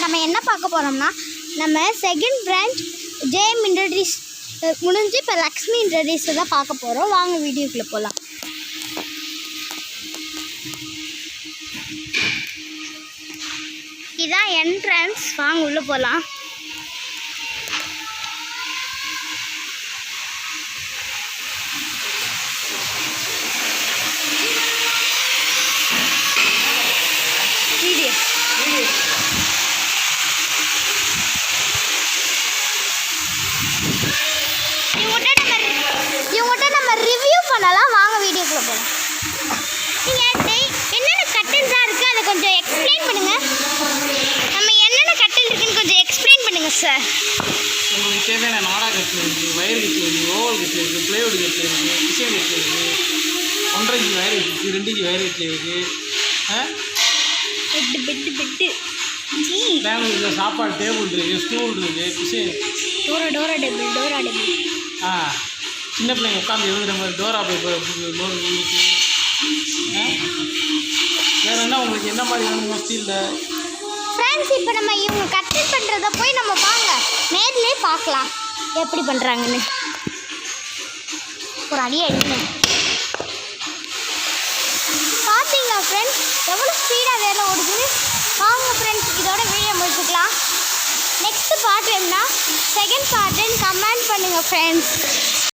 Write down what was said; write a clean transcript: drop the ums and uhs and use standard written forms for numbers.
நம்ம என்ன பார்க்க போகிறோம்னா, நம்ம செகண்ட் பிரான்ச் ஜேஎம் இண்டஸ்ட்ரீஸ் முடிஞ்சு இப்போ லக்ஷ்மி இண்டஸ்ட்ரீஸை தான் பார்க்க போகிறோம். வாங்க வீடியோக்குள்ளே போகலாம். இதான் என்ட்ரன்ஸ், வாங்க உள்ளே போகலாம். இவங்ககிட்ட நம்ம ரிவ்யூ பண்ணலாம். வாங்க வீடியோக்குள்ளே போகலாம். நீங்கள் என்னென்ன கட்டில்ஸாக இருக்குது அதை கொஞ்சம் எக்ஸ்பிளைன் பண்ணுங்கள். நம்ம என்னென்ன கட்டில் இருக்குன்னு கொஞ்சம் எக்ஸ்பிளைன் பண்ணுங்கள் சார். உங்களுக்கு தேவையான நாடா கட்டில் இருக்குது, வயர் கட்டில் இருக்குது, ஓவல் கட்டில் இருக்குது, பிளேவுட் கட்டில் இருக்குது, டிசைன் கட்டில் இருக்குது, 1.5 இன்ச் வயர் இருக்குது, 2 இன்ச் வயர் கட்டில் இருக்குது. பெட்டு பெங்களூரில் சாப்பாடு டேபிள் இருக்குது, ஸ்டூல் இருக்குது, டிசைன் டோரா டேபிள் சின்ன பிள்ளைங்க உட்காந்து எழுதுகிற மாதிரி டோரா பேப்பர் இருக்குது. வேறு என்ன உங்களுக்கு என்ன மாதிரி வேணுமோ ஸ்டீலில். ஃப்ரெண்ட்ஸ், இப்போ நம்ம இவங்க கட்டில் பண்ணுறத போய் நம்ம வாங்க நேர்லேயே பார்க்கலாம் எப்படி பண்ணுறாங்கன்னு. ஒரு அடி அடிக்கணும். பார்த்தீங்களா ஃப்ரெண்ட்ஸ் எவ்வளோ ஸ்பீடாக வேலை ஓடுதுன்னு. வாங்க ஃப்ரெண்ட்ஸ், இதோட வீடியோ முடிச்சுக்கலாம். நெக்ஸ்ட் பார்ட் வேணும்னா செகண்ட் பார்ட்டுன்னு கமெண்ட் பண்ணுங்கள் ஃப்ரெண்ட்ஸ்.